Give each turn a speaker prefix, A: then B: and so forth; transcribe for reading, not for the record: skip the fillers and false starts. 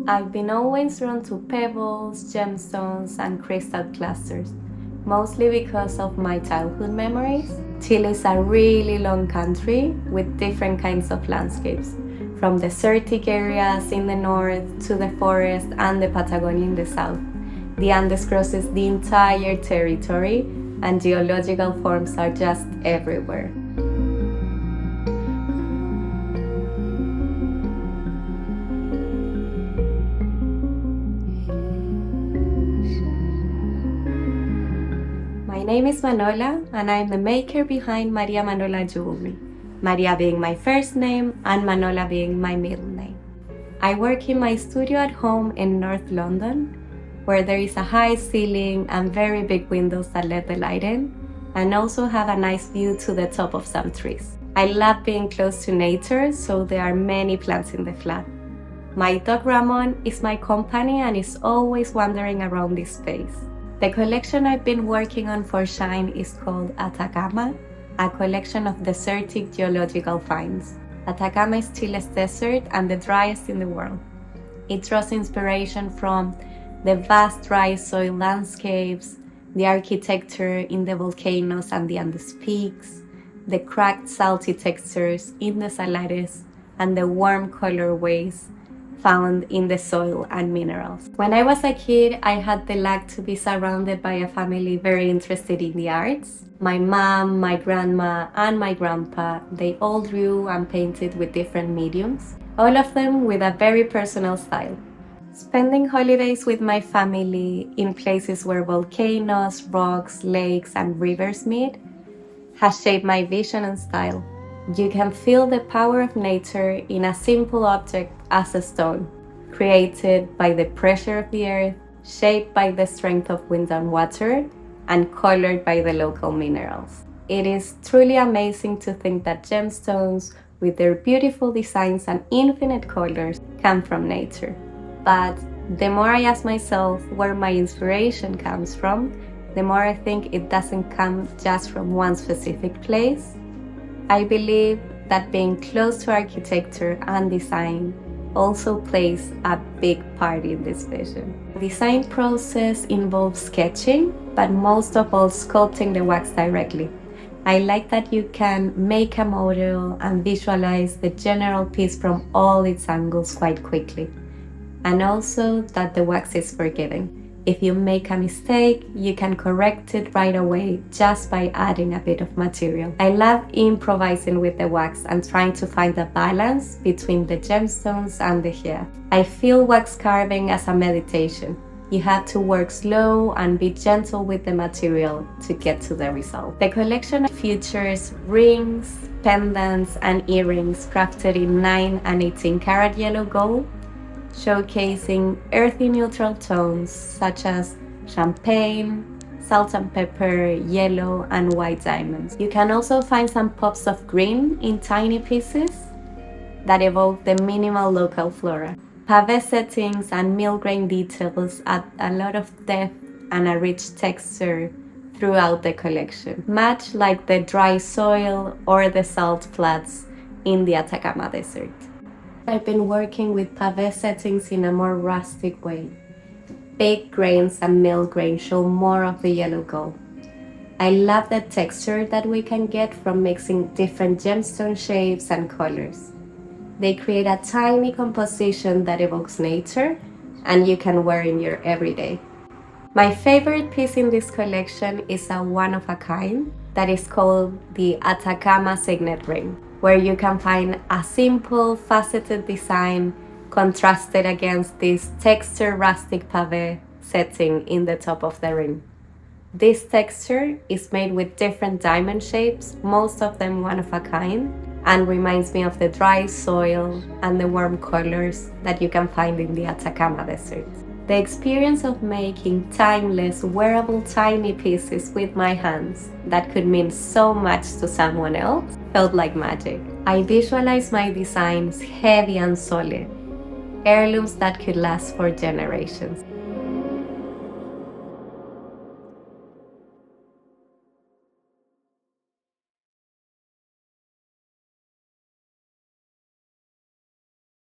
A: I've been always drawn to pebbles, gemstones, and crystal clusters, mostly because of my childhood memories. Chile is a really long country with different kinds of landscapes, from desertic areas in the north to the forest and the Patagonia in the south. The Andes crosses the entire territory, and geological forms are just everywhere. My name is Manola, and I'm the maker behind María Manola Jewellery, María being my first name and Manola being my middle name. I work in my studio at home in North London, where there is a high ceiling and very big windows that let the light in, and also have a nice view to the top of some trees. I love being close to nature, so there are many plants in the flat. My dog Ramon is my company and is always wandering around this space. The collection I've been working on for Shine is called Atacama, a collection of desertic geological finds. Atacama is Chile's desert and the driest in the world. It draws inspiration from the vast dry soil landscapes, the architecture in the volcanoes and the Andes peaks, the cracked salty textures in the salares, and the warm colorways found in the soil and minerals. When I was a kid, I had the luck to be surrounded by a family very interested in the arts. My mom, my grandma, and my grandpa, they all drew and painted with different mediums, all of them with a very personal style. Spending holidays with my family in places where volcanoes, rocks, lakes, and rivers meet has shaped my vision and style. You can feel the power of nature in a simple object as a stone, created by the pressure of the earth, shaped by the strength of wind and water, and colored by the local minerals. It is truly amazing to think that gemstones, with their beautiful designs and infinite colors, come from nature. But the more I ask myself where my inspiration comes from, the more I think it doesn't come just from one specific place. I believe that being close to architecture and design also plays a big part in this vision. The design process involves sketching, but most of all sculpting the wax directly. I like that you can make a model and visualize the general piece from all its angles quite quickly. And also that the wax is forgiving. If you make a mistake, you can correct it right away just by adding a bit of material. I love improvising with the wax and trying to find a balance between the gemstones and the hair. I feel wax carving as a meditation. You have to work slow and be gentle with the material to get to the result. The collection features rings, pendants, and earrings crafted in 9 and 18 karat yellow gold, showcasing earthy neutral tones such as champagne, salt and pepper, yellow, and white diamonds. You can also find some pops of green in tiny pieces that evoke the minimal local flora. Pave settings and mill grain details add a lot of depth and a rich texture throughout the collection, much like the dry soil or the salt flats in the Atacama desert. I've been working with pave settings in a more rustic way. Baked grains and mill grain show more of the yellow gold. I love the texture that we can get from mixing different gemstone shapes and colors. They create a tiny composition that evokes nature and you can wear in your everyday. My favorite piece in this collection is a one-of-a-kind that is called the Atacama Signet Ring, where you can find a simple faceted design contrasted against this textured rustic pave setting in the top of the ring. This texture is made with different diamond shapes, most of them one of a kind, and reminds me of the dry soil and the warm colors that you can find in the Atacama desert. The experience of making timeless, wearable tiny pieces with my hands that could mean so much to someone else felt like magic. I visualized my designs heavy and solid, heirlooms that could last for generations.